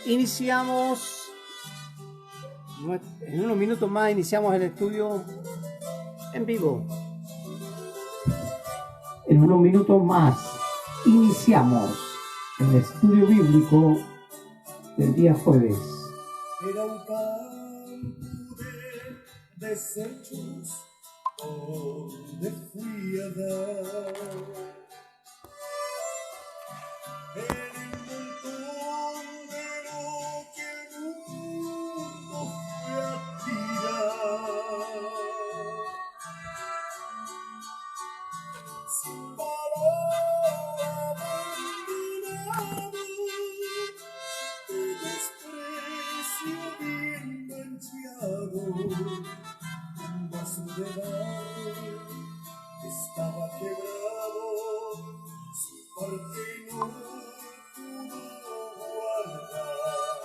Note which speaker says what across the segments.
Speaker 1: Iniciamos, en unos minutos más iniciamos el estudio en vivo. En unos minutos más iniciamos el estudio bíblico del día jueves.
Speaker 2: Era un campo de desechos donde fui a dar el montón de lo que el mundo fue a tirar, sin valor abandonado, de desprecio bien manchado, un vaso de barro estaba quebrado, su parte no pudo guardar.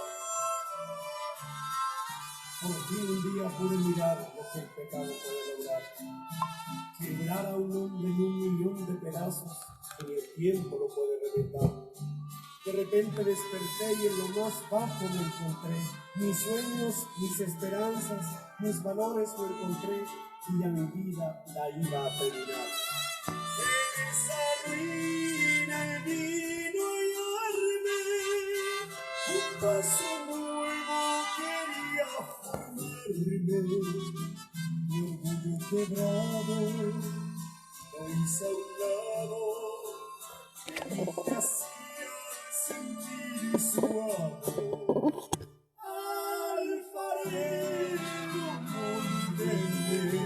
Speaker 2: Por fin un día pude mirar lo que el pecado puede lograr, quebrar a un hombre en 1.000.000 de pedazos que ni el tiempo lo puede reventar. De repente desperté y en lo más bajo me encontré. Mis sueños, mis esperanzas, mis valores lo encontré y ya mi vida la iba a terminar. En esa ruina el vino y armé un paso nuevo quería formarme. Mi orgullo quebrado lo hice a un lado y así sentir su amor. Alfarero, condene,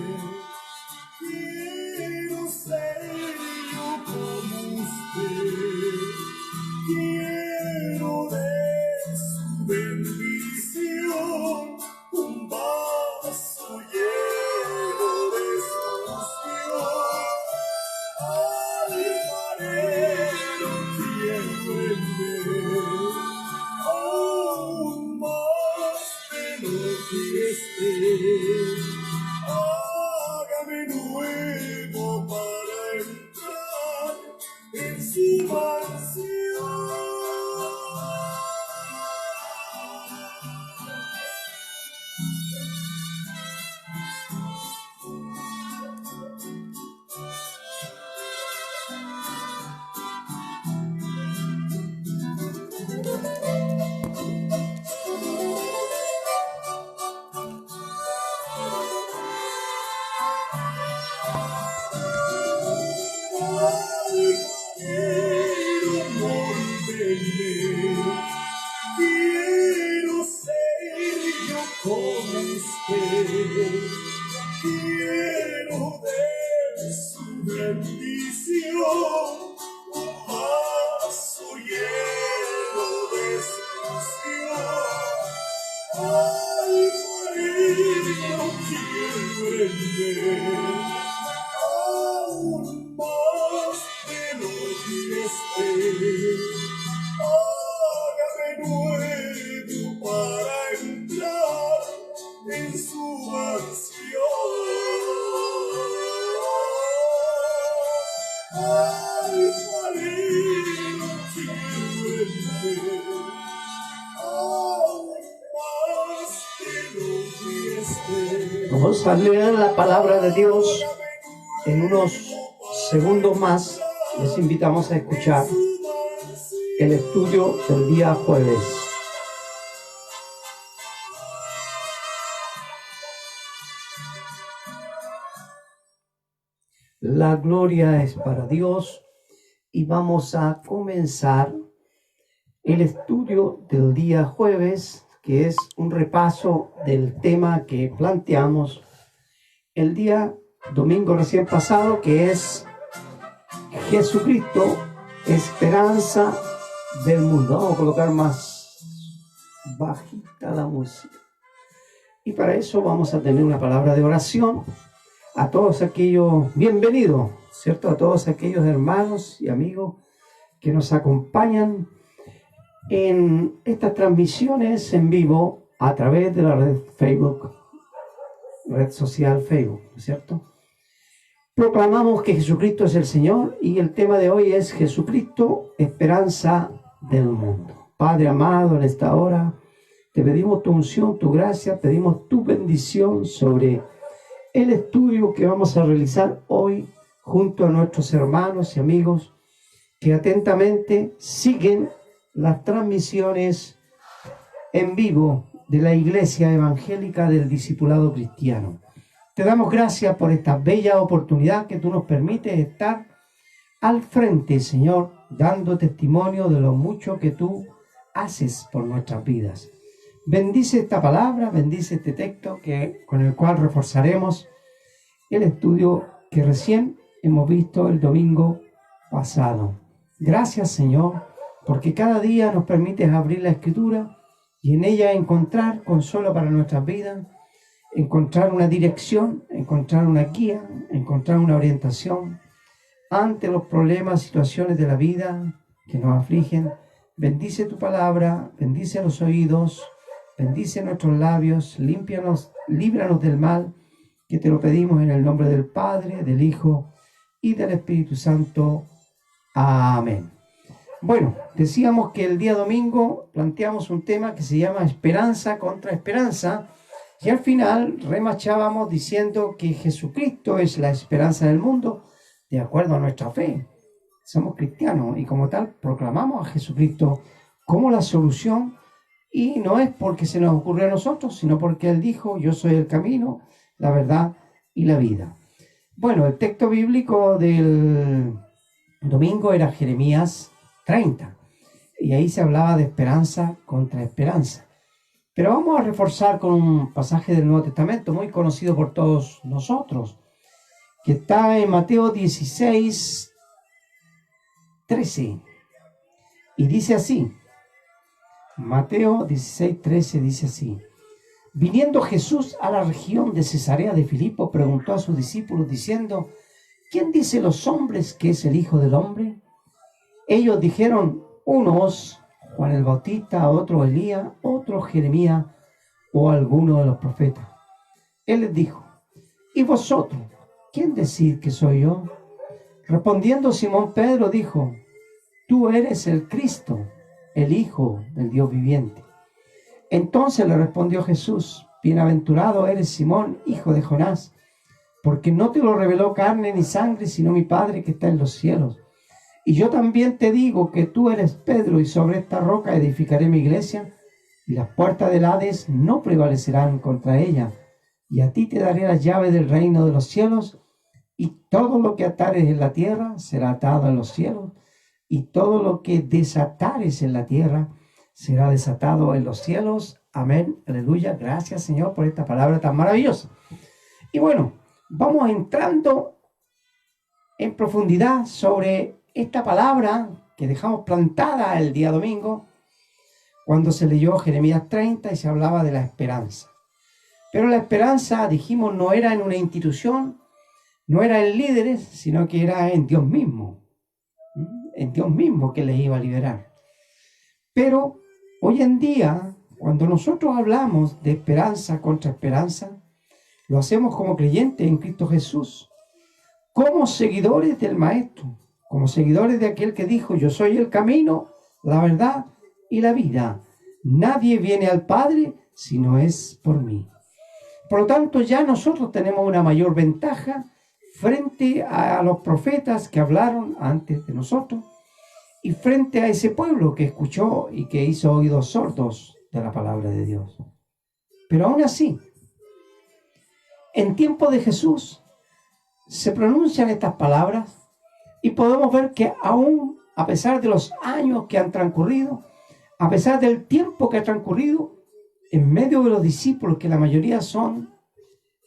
Speaker 2: quiero ser yo como usted, quiero de su bendición un vaso lleno de su unción. Alfarero, quiero aún más de lo que esté, hágame nuevo para entrar en su mansión. Quiero ser yo como usted, quiero de su bendición un vaso lleno de su unción. Alfarero, quiero aún más de lo que esté, hágame nuevo para entrar en su mansión. Alfarero, quiero aún más de lo que esté.
Speaker 1: Vamos a leer la palabra de Dios en unos segundos más. Les invitamos a escuchar el estudio del día jueves. La gloria es para Dios y vamos a comenzar el estudio del día jueves, que es un repaso del tema que planteamos el día domingo recién pasado, que es Jesucristo, esperanza del mundo. Vamos a colocar más bajita la música. Y para eso vamos a tener una palabra de oración a todos aquellos, bienvenidos, ¿cierto? A todos aquellos hermanos y amigos que nos acompañan en estas transmisiones en vivo a través de la red Facebook, red social Facebook, ¿no es cierto? Proclamamos que Jesucristo es el Señor y el tema de hoy es Jesucristo, esperanza del mundo. Padre amado, en esta hora te pedimos tu unción, tu gracia, pedimos tu bendición sobre el estudio que vamos a realizar hoy junto a nuestros hermanos y amigos que atentamente siguen las transmisiones en vivo de la Iglesia Evangélica del Discipulado Cristiano. Te damos gracias por esta bella oportunidad que tú nos permites estar al frente, Señor, dando testimonio de lo mucho que tú haces por nuestras vidas. Bendice esta palabra, bendice este texto con el cual reforzaremos el estudio que recién hemos visto el domingo pasado. Gracias, Señor, porque cada día nos permites abrir la Escritura y en ella encontrar consuelo para nuestras vidas, encontrar una dirección, encontrar una guía, encontrar una orientación ante los problemas, situaciones de la vida que nos afligen. Bendice tu palabra, bendice los oídos, bendice nuestros labios, límpianos, líbranos del mal, que te lo pedimos en el nombre del Padre, del Hijo y del Espíritu Santo. Amén. Bueno, decíamos que el día domingo planteamos un tema que se llama esperanza contra esperanza, y al final remachábamos diciendo que Jesucristo es la esperanza del mundo, de acuerdo a nuestra fe. Somos cristianos y como tal proclamamos a Jesucristo como la solución, y no es porque se nos ocurrió a nosotros, sino porque Él dijo: yo soy el camino, la verdad y la vida. Bueno, el texto bíblico del domingo era Jeremías 30, y ahí se hablaba de esperanza contra esperanza. Pero vamos a reforzar con un pasaje del Nuevo Testamento muy conocido por todos nosotros, que está en Mateo 16, 13, y dice así. Mateo 16, 13 dice así: viniendo Jesús a la región de Cesarea de Filipo, preguntó a sus discípulos diciendo: ¿quién dice los hombres que es el Hijo del Hombre? Ellos dijeron: unos Juan el Bautista, otro Elías, otro Jeremías o alguno de los profetas. Él les dijo: ¿y vosotros? ¿Quién decís que soy yo? Respondiendo Simón Pedro dijo: tú eres el Cristo, el Hijo del Dios viviente. Entonces le respondió Jesús: bienaventurado eres Simón, hijo de Jonás, porque no te lo reveló carne ni sangre, sino mi Padre que está en los cielos. Y yo también te digo que tú eres Pedro, y sobre esta roca edificaré mi iglesia, y las puertas del Hades no prevalecerán contra ella. Y a ti te daré la llave del reino de los cielos, y todo lo que atares en la tierra será atado en los cielos, y todo lo que desatares en la tierra será desatado en los cielos. Amén, aleluya. Gracias, Señor, por esta palabra tan maravillosa. Y bueno, vamos entrando en profundidad sobre esta palabra que dejamos plantada el día domingo, cuando se leyó Jeremías 30 y se hablaba de la esperanza. Pero la esperanza, dijimos, no era en una institución, no era en líderes, sino que era en Dios mismo. En Dios mismo que les iba a liberar. Pero hoy en día, cuando nosotros hablamos de esperanza contra esperanza, lo hacemos como creyentes en Cristo Jesús, como seguidores del Maestro, como seguidores de aquel que dijo: yo soy el camino, la verdad y la vida. Nadie viene al Padre si no es por mí. Por lo tanto, ya nosotros tenemos una mayor ventaja frente a los profetas que hablaron antes de nosotros y frente a ese pueblo que escuchó y que hizo oídos sordos de la palabra de Dios. Pero aún así, en tiempo de Jesús se pronuncian estas palabras y podemos ver que aún a pesar de los años que han transcurrido, a pesar del tiempo que ha transcurrido, en medio de los discípulos, que la mayoría son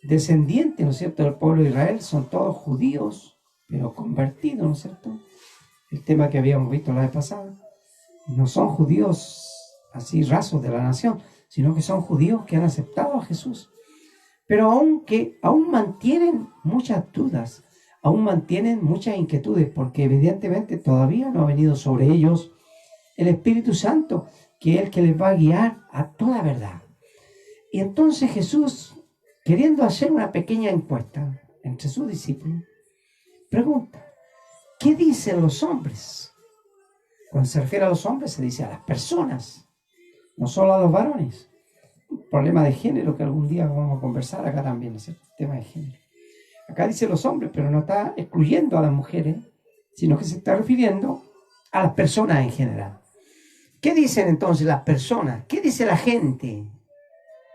Speaker 1: descendientes, ¿no es cierto?, del pueblo de Israel, son todos judíos, pero convertidos, ¿no es cierto? El tema que habíamos visto la vez pasada. No son judíos así rasos de la nación, sino que son judíos que han aceptado a Jesús. Pero aún mantienen muchas dudas, aún mantienen muchas inquietudes, porque evidentemente todavía no ha venido sobre ellos el Espíritu Santo, que es el que les va a guiar a toda verdad. Y entonces Jesús, queriendo hacer una pequeña encuesta entre sus discípulos, pregunta: ¿qué dicen los hombres? Cuando se refiere a los hombres, se dice a las personas, no solo a los varones. Un problema de género que algún día vamos a conversar acá también, es el tema de género. Acá dice los hombres, pero no está excluyendo a las mujeres, sino que se está refiriendo a las personas en general. ¿Qué dicen entonces las personas? ¿Qué dice la gente?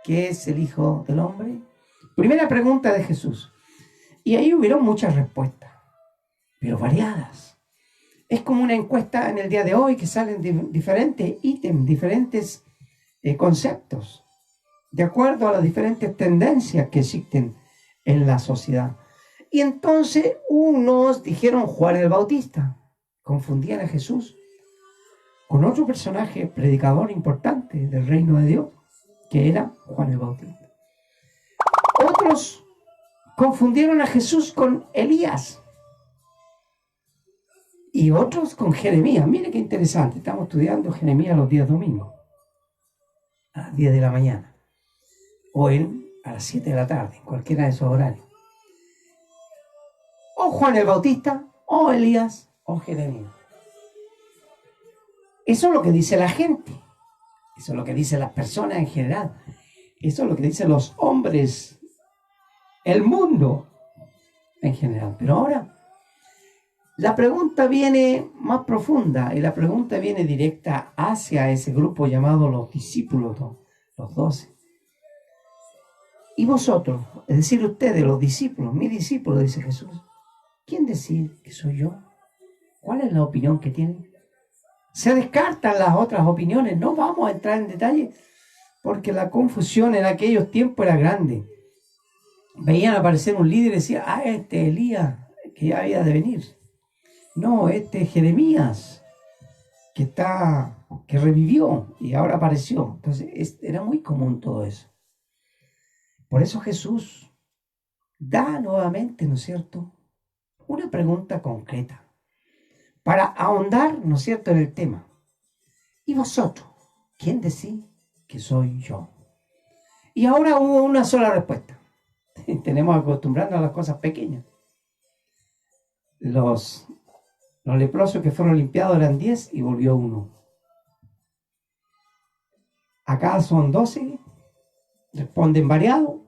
Speaker 1: ¿Qué es el Hijo del Hombre? Primera pregunta de Jesús. Y ahí hubieron muchas respuestas, pero variadas. Es como una encuesta en el día de hoy que salen diferentes ítems, diferentes conceptos, de acuerdo a las diferentes tendencias que existen en la sociedad. Y entonces unos dijeron Juan el Bautista, confundían a Jesús con otro personaje, predicador importante del reino de Dios, que era Juan el Bautista. Otros confundieron a Jesús con Elías y otros con Jeremías. Mire qué interesante, estamos estudiando Jeremías los días domingos, a las 10 de la mañana, o a las 7 de la tarde, en cualquiera de esos horarios. O Juan el Bautista, o Elías, o Jeremías. Eso es lo que dice la gente, eso es lo que dicen las personas en general, eso es lo que dicen los hombres, el mundo en general. Pero ahora la pregunta viene más profunda y la pregunta viene directa hacia ese grupo llamado los discípulos, los 12. Y vosotros, es decir, ustedes, los discípulos, mis discípulos, dice Jesús, ¿quién decide que soy yo? ¿Cuál es la opinión que tienen? Se descartan las otras opiniones, no vamos a entrar en detalle porque la confusión en aquellos tiempos era grande. Veían aparecer un líder y decían, este es Elías, que ya había de venir. No, este es Jeremías, que revivió y ahora apareció. Entonces era muy común todo eso. Por eso Jesús da nuevamente, ¿no es cierto?, una pregunta concreta para ahondar, ¿no es cierto?, en el tema. ¿Y vosotros? ¿Quién decís que soy yo? Y ahora hubo una sola respuesta. Tenemos acostumbrarnos a las cosas pequeñas. Los leprosos que fueron limpiados eran 10 y volvió 1. Acá son 12, responden variado,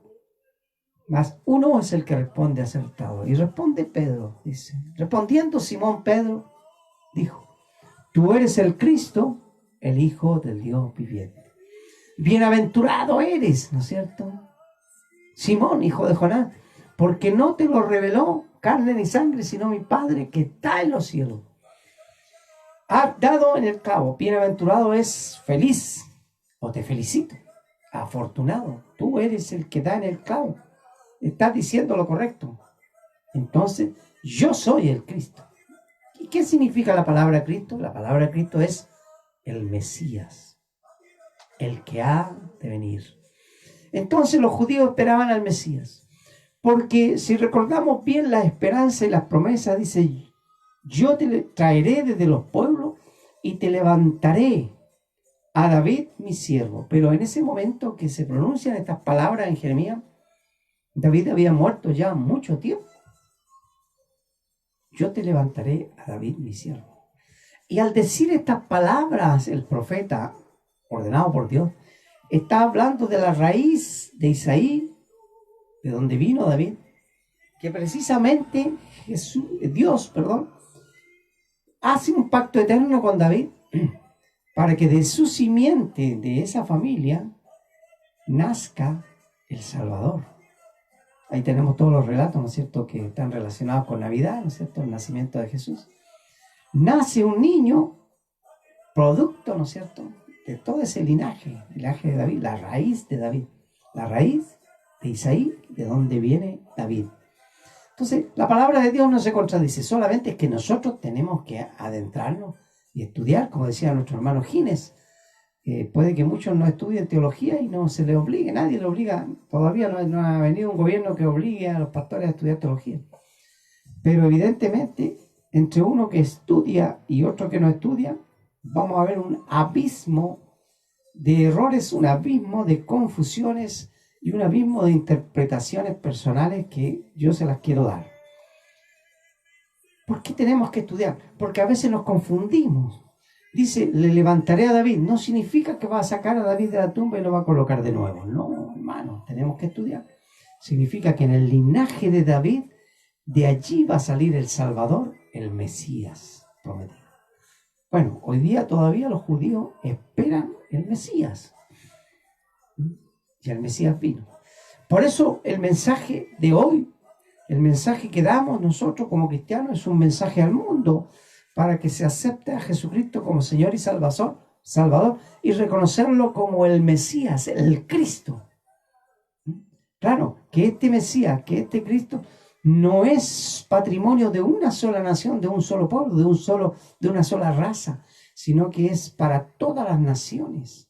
Speaker 1: más 1 es el que responde acertado. Y responde Pedro, dice. Respondiendo Simón Pedro, dijo, tú eres el Cristo, el Hijo del Dios viviente. Bienaventurado eres, ¿no es cierto?, Simón, hijo de Jonás, porque no te lo reveló carne ni sangre, sino mi Padre que está en los cielos. Ha dado en el clavo. Bienaventurado es feliz, o te felicito, afortunado. Tú eres el que da en el clavo. Estás diciendo lo correcto. Entonces, yo soy el Cristo. ¿Y qué significa la palabra Cristo? La palabra Cristo es el Mesías, el que ha de venir. Entonces los judíos esperaban al Mesías, porque si recordamos bien la esperanza y las promesas, dice, yo te traeré desde los pueblos y te levantaré a David mi siervo. Pero en ese momento que se pronuncian estas palabras en Jeremías, David había muerto ya mucho tiempo. Yo te levantaré a David mi siervo. Y al decir estas palabras, el profeta, ordenado por Dios, está hablando de la raíz de Isaí, de donde vino David, que precisamente Dios hace un pacto eterno con David para que de su simiente, de esa familia, nazca el Salvador. Ahí tenemos todos los relatos, ¿no es cierto?, que están relacionados con Navidad, ¿no es cierto?, el nacimiento de Jesús. Nace un niño, producto, ¿no es cierto?, de todo ese linaje, el linaje de David, la raíz de David, la raíz de Isaí, de donde viene David. Entonces, la palabra de Dios no se contradice, solamente es que nosotros tenemos que adentrarnos y estudiar, como decía nuestro hermano Gines. Puede que muchos no estudien teología y no se les obligue, nadie le obliga, todavía no ha venido un gobierno que obligue a los pastores a estudiar teología. Pero evidentemente, entre uno que estudia y otro que no estudia, vamos a ver un abismo de errores, un abismo de confusiones y un abismo de interpretaciones personales que yo se las quiero dar. ¿Por qué tenemos que estudiar? Porque a veces nos confundimos. Dice, le levantaré a David. No significa que va a sacar a David de la tumba y lo va a colocar de nuevo. No, hermano, tenemos que estudiar. Significa que en el linaje de David, de allí va a salir el Salvador, el Mesías prometido. Bueno, hoy día todavía los judíos esperan el Mesías. Y el Mesías vino. Por eso el mensaje de hoy, el mensaje que damos nosotros como cristianos, es un mensaje al mundo para que se acepte a Jesucristo como Señor y Salvador y reconocerlo como el Mesías, el Cristo. Claro, que este Mesías, que este Cristo no es patrimonio de una sola nación, de un solo pueblo, de una sola raza, sino que es para todas las naciones.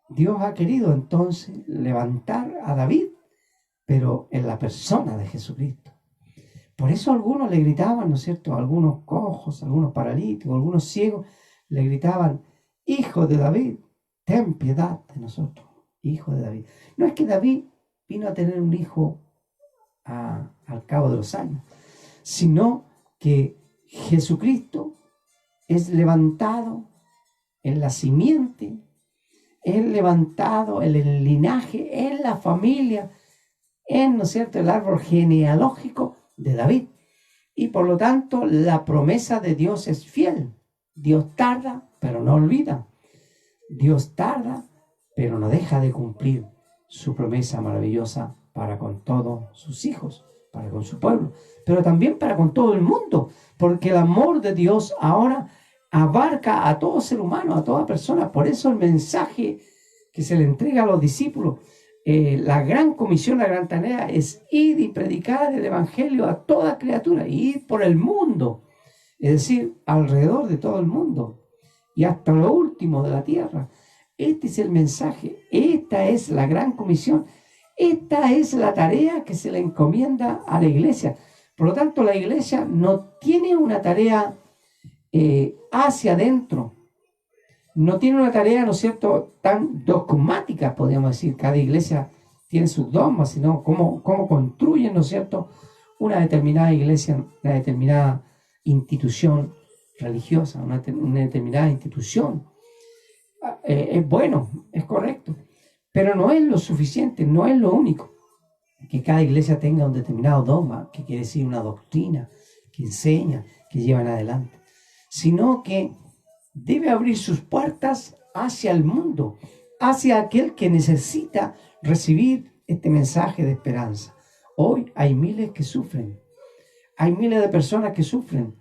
Speaker 1: Dios ha querido entonces levantar a David, pero en la persona de Jesucristo. Por eso algunos le gritaban, ¿no es cierto? Algunos cojos, algunos paralíticos, algunos ciegos, le gritaban, Hijo de David, ten piedad de nosotros, Hijo de David. No es que David vino a tener un hijo al cabo de los años, sino que Jesucristo es levantado en la simiente, es levantado en el linaje, en la familia, en, ¿no es cierto?, el árbol genealógico de David. Y por lo tanto, la promesa de Dios es fiel. Dios tarda, pero no olvida. Dios tarda, pero no deja de cumplir su promesa maravillosa para con todos sus hijos, para con su pueblo, pero también para con todo el mundo, porque el amor de Dios ahora abarca a todo ser humano, a toda persona. Por eso el mensaje que se le entrega a los discípulos, la gran comisión, la gran tarea es ir y predicar el evangelio a toda criatura, ir por el mundo, es decir, alrededor de todo el mundo y hasta lo último de la tierra. Este es el mensaje, esta es la gran comisión, esta es la tarea que se le encomienda a la iglesia. Por lo tanto, la iglesia no tiene una tarea hacia adentro, no tiene una tarea, ¿no es cierto?, tan dogmática, podríamos decir. Cada iglesia tiene sus dogmas, sino cómo construyen, ¿no es cierto?, una determinada iglesia, una determinada institución religiosa, una determinada institución. Es bueno, es correcto, pero no es lo suficiente, no es lo único. Que cada iglesia tenga un determinado dogma, que quiere decir una doctrina, que enseña, que llevan adelante, sino que debe abrir sus puertas hacia el mundo, hacia aquel que necesita recibir este mensaje de esperanza. Hoy hay miles que sufren, hay miles de personas que sufren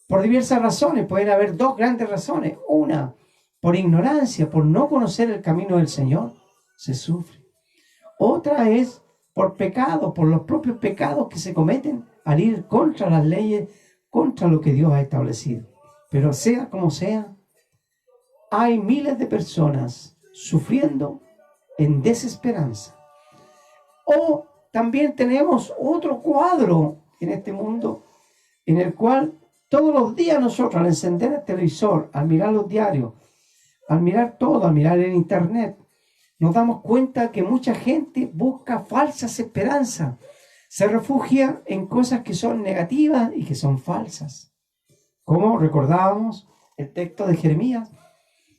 Speaker 1: por diversas razones. Pueden haber dos grandes razones. Una, por ignorancia, por no conocer el camino del Señor, se sufre. Otra es por pecado, por los propios pecados que se cometen al ir contra las leyes, contra lo que Dios ha establecido. Pero sea como sea, hay miles de personas sufriendo en desesperanza. O también tenemos otro cuadro en este mundo en el cual todos los días nosotros, al encender el televisor, al mirar los diarios, al mirar todo, al mirar el internet, nos damos cuenta que mucha gente busca falsas esperanzas, se refugia en cosas que son negativas y que son falsas. Como recordábamos el texto de Jeremías,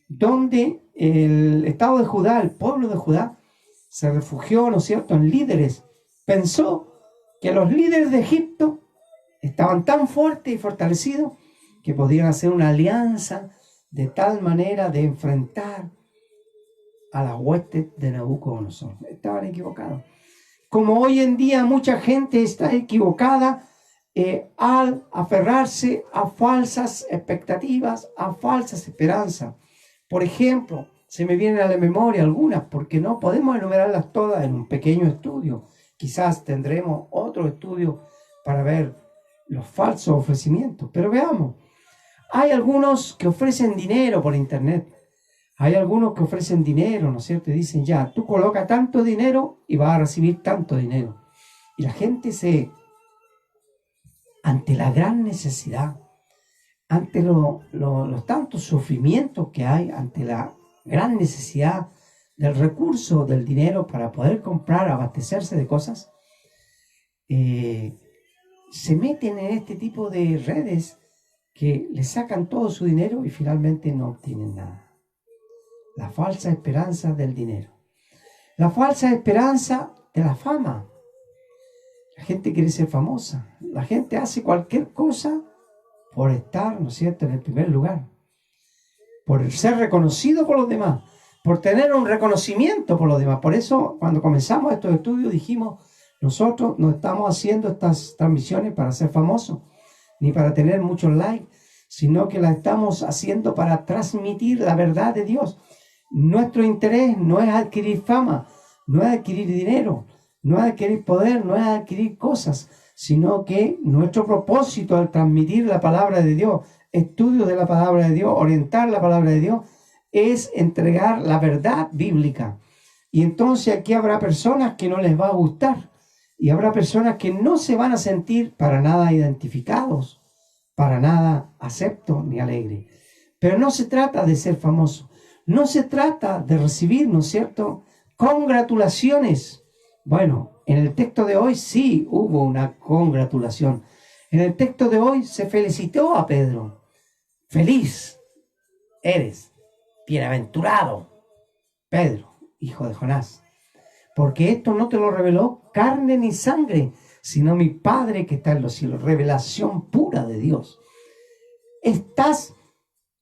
Speaker 1: donde el estado de Judá, el pueblo de Judá, se refugió, ¿no es cierto?, en líderes. Pensó que los líderes de Egipto estaban tan fuertes y fortalecidos que podían hacer una alianza de tal manera de enfrentar a las huestes de Nabucodonosor. Estaban equivocados. Como hoy en día mucha gente está equivocada al aferrarse a falsas expectativas, a falsas esperanzas. Por ejemplo, se me vienen a la memoria algunas, porque no podemos enumerarlas todas en un pequeño estudio. Quizás tendremos otro estudio para ver los falsos ofrecimientos. Pero veamos, hay algunos que ofrecen dinero por internet. Hay algunos que ofrecen dinero, ¿no es cierto? Y dicen, ya, tú coloca tanto dinero y vas a recibir tanto dinero. Y la gente ante la gran necesidad, ante los tantos sufrimientos que hay, ante la gran necesidad del recurso del dinero para poder comprar, abastecerse de cosas, se meten en este tipo de redes que le sacan todo su dinero y finalmente no obtienen nada. La falsa esperanza del dinero. La falsa esperanza de la fama. La gente quiere ser famosa. La gente hace cualquier cosa por estar, ¿no es cierto?, en el primer lugar. Por ser reconocido por los demás. Por tener un reconocimiento por los demás. Por eso, cuando comenzamos estos estudios, dijimos, nosotros no estamos haciendo estas transmisiones para ser famosos, ni para tener muchos likes, sino que las estamos haciendo para transmitir la verdad de Dios. Nuestro interés no es adquirir fama, no es adquirir dinero, no es adquirir poder, no es adquirir cosas, sino que nuestro propósito al transmitir la palabra de Dios, estudios de la palabra de Dios, orientar la palabra de Dios, es entregar la verdad bíblica. Y entonces aquí habrá personas que no les va a gustar y habrá personas que no se van a sentir para nada identificados, para nada aceptos ni alegres. Pero no se trata de ser famoso, no se trata de recibir, ¿no es cierto?, congratulaciones. Bueno, en el texto de hoy sí hubo una congratulación. En el texto de hoy se felicitó a Pedro. Feliz eres, bienaventurado, Pedro, hijo de Jonás, porque esto no te lo reveló carne ni sangre, sino mi Padre que está en los cielos. Revelación pura de Dios. Estás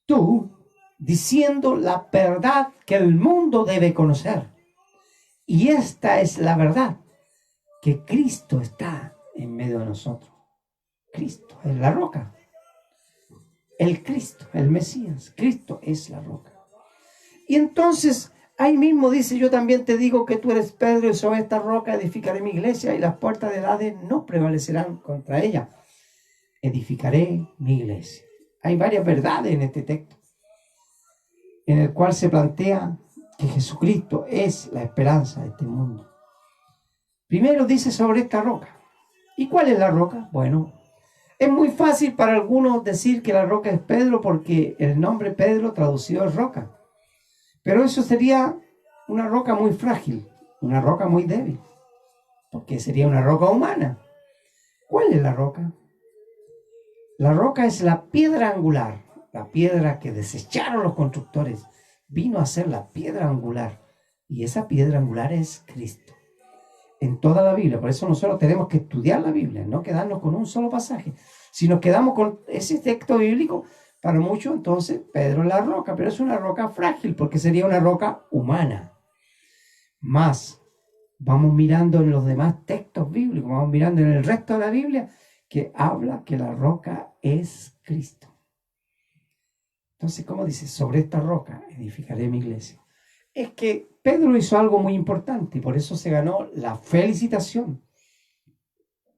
Speaker 1: tú diciendo la verdad que el mundo debe conocer. Y esta es la verdad, que Cristo está en medio de nosotros. Cristo es la roca. El Cristo, el Mesías. Cristo es la roca. Y entonces, ahí mismo dice, yo también te digo que tú eres Pedro y sobre esta roca edificaré mi iglesia y las puertas del Hades no prevalecerán contra ella. Edificaré mi iglesia. Hay varias verdades en este texto, en el cual se plantea que Jesucristo es la esperanza de este mundo. Primero dice sobre esta roca. ¿Y cuál es la roca? Bueno, es muy fácil para algunos decir que la roca es Pedro porque el nombre Pedro traducido es roca. Pero eso sería una roca muy frágil, una roca muy débil, porque sería una roca humana. ¿Cuál es la roca? La roca es la piedra angular, la piedra que desecharon los constructores, vino a ser la piedra angular, y esa piedra angular es Cristo. En toda la Biblia, por eso nosotros tenemos que estudiar la Biblia, no quedarnos con un solo pasaje. Si nos quedamos con ese texto bíblico, para muchos entonces Pedro es la roca, pero es una roca frágil, porque sería una roca humana. Más, vamos mirando en los demás textos bíblicos, vamos mirando en el resto de la Biblia, que habla que la roca es Cristo. Entonces, ¿cómo dice? Sobre esta roca edificaré mi iglesia. Es que Pedro hizo algo muy importante y por eso se ganó la felicitación.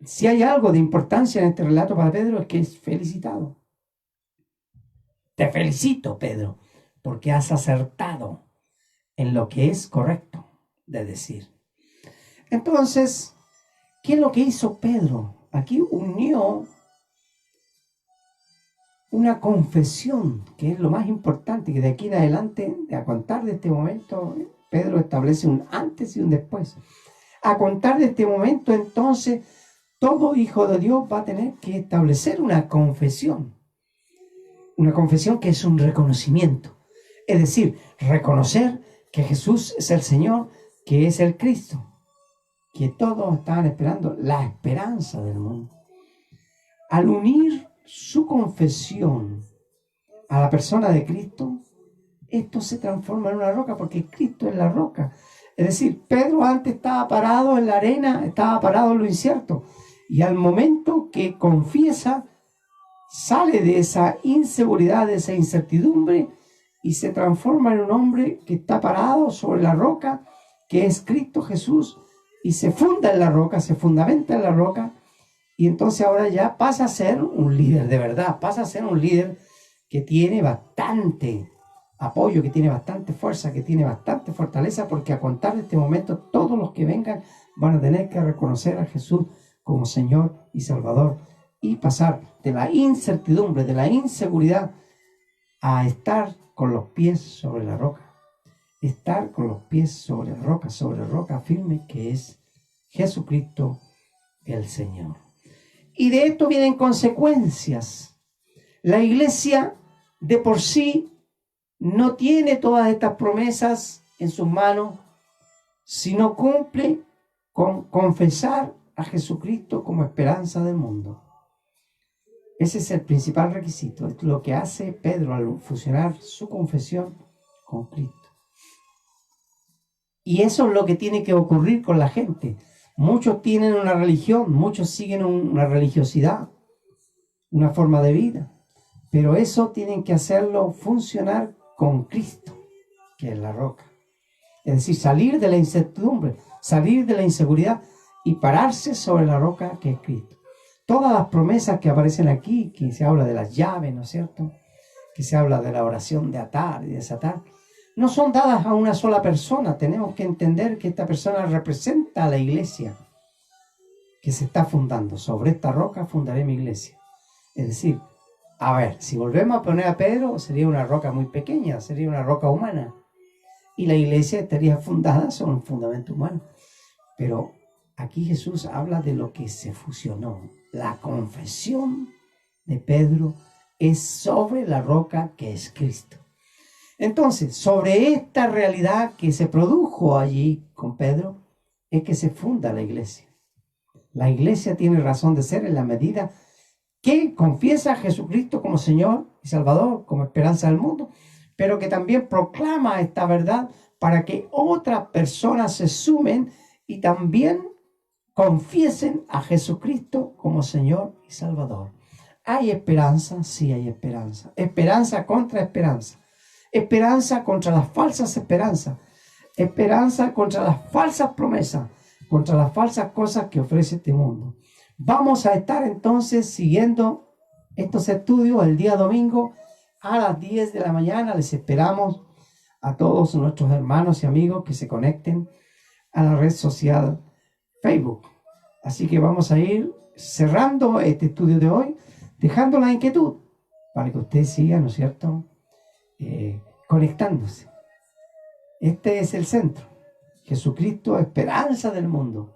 Speaker 1: Si hay algo de importancia en este relato para Pedro es que es felicitado. Te felicito, Pedro, porque has acertado en lo que es correcto de decir. Entonces, ¿qué es lo que hizo Pedro? Aquí unió una confesión, que es lo más importante, que de aquí en adelante, a contar de este momento, Pedro establece un antes y un después. A contar de este momento, entonces, todo hijo de Dios va a tener que establecer una confesión. Una confesión que es un reconocimiento. Es decir, reconocer que Jesús es el Señor, que es el Cristo, que todos estaban esperando, la esperanza del mundo. Al unir su confesión a la persona de Cristo, esto se transforma en una roca, porque Cristo es la roca. Es decir, Pedro antes estaba parado en la arena, estaba parado en lo incierto, y al momento que confiesa, sale de esa inseguridad, de esa incertidumbre, y se transforma en un hombre que está parado sobre la roca, que es Cristo Jesús, y se funda en la roca, se fundamenta en la roca, y entonces ahora ya pasa a ser un líder de verdad, pasa a ser un líder que tiene bastante apoyo, que tiene bastante fuerza, que tiene bastante fortaleza, porque a contar de este momento todos los que vengan van a tener que reconocer a Jesús como Señor y Salvador y pasar de la incertidumbre, de la inseguridad, a estar con los pies sobre la roca. Estar con los pies sobre roca firme, que es Jesucristo el Señor. Y de esto vienen consecuencias. La iglesia de por sí no tiene todas estas promesas en sus manos, sino cumple con confesar a Jesucristo como esperanza del mundo. Ese es el principal requisito, es lo que hace Pedro al fusionar su confesión con Cristo. Y eso es lo que tiene que ocurrir con la gente. Muchos tienen una religión, muchos siguen una religiosidad, una forma de vida, pero eso tienen que hacerlo funcionar con Cristo, que es la roca. Es decir, salir de la incertidumbre, salir de la inseguridad y pararse sobre la roca que es Cristo. Todas las promesas que aparecen aquí, que se habla de las llaves, ¿no es cierto?, que se habla de la oración de atar y desatar, no son dadas a una sola persona. Tenemos que entender que esta persona representa a la iglesia que se está fundando. Sobre esta roca fundaré mi iglesia. Es decir, a ver, si volvemos a poner a Pedro, sería una roca muy pequeña, sería una roca humana. Y la iglesia estaría fundada sobre un fundamento humano. Pero aquí Jesús habla de lo que se fusionó. La confesión de Pedro es sobre la roca que es Cristo. Entonces, sobre esta realidad que se produjo allí con Pedro, es que se funda la iglesia. La iglesia tiene razón de ser en la medida que confiesa a Jesucristo como Señor y Salvador, como esperanza del mundo, pero que también proclama esta verdad para que otras personas se sumen y también confiesen a Jesucristo como Señor y Salvador. ¿Hay esperanza? Sí, hay esperanza. Esperanza contra esperanza. Esperanza contra las falsas esperanzas. Esperanza contra las falsas promesas. Contra las falsas cosas que ofrece este mundo. Vamos a estar entonces siguiendo estos estudios el día domingo a las 10 de la mañana. Les esperamos a todos nuestros hermanos y amigos que se conecten a la red social Facebook. Así que vamos a ir cerrando este estudio de hoy, dejando la inquietud para que usted siga, ¿no es cierto?, conectándose. Este es el centro. Jesucristo, esperanza del mundo.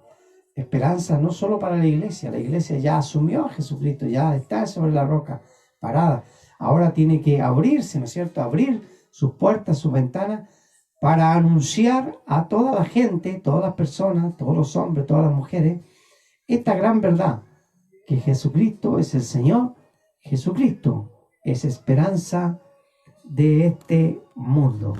Speaker 1: Esperanza no solo para la iglesia ya asumió a Jesucristo, ya está sobre la roca parada. Ahora tiene que abrirse, ¿no es cierto?, abrir sus puertas, sus ventanas, para anunciar a toda la gente, todas las personas, todos los hombres, todas las mujeres, esta gran verdad, que Jesucristo es el Señor, Jesucristo es esperanza de este mundo.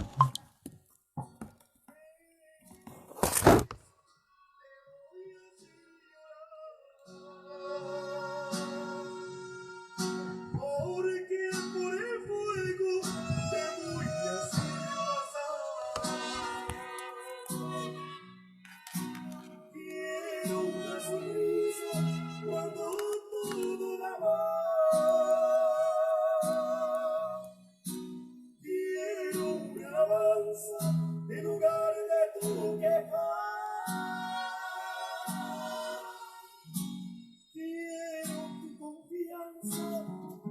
Speaker 2: En lugar de tu queja, quiero tu confianza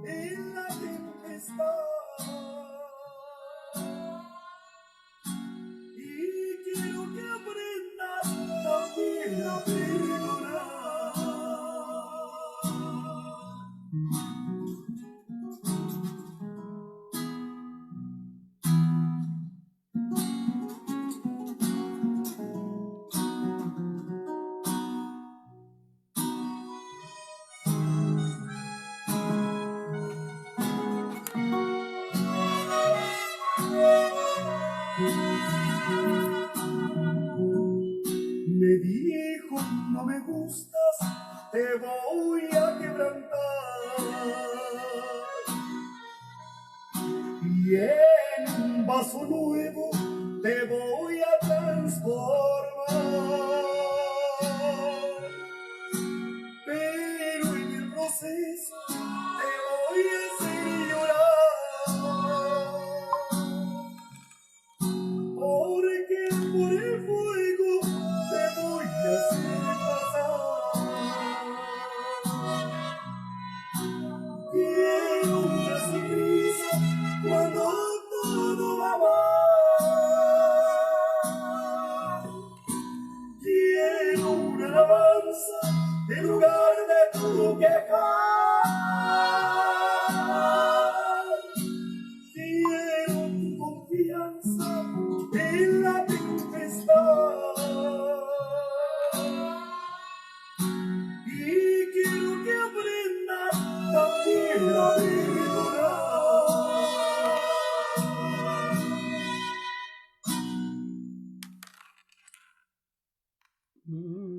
Speaker 2: en la tempestad y quiero que aprendas también a perdonar. Me dijo, no me gustas, te voy a quebrantar. Y en un vaso nuevo te voy a transformar. Pero en el proceso te voy a hacer llorar. Porque por el fuego te voy a hacer pasar. Quiero una sonrisa cuando todo va mal.
Speaker 1: Mm.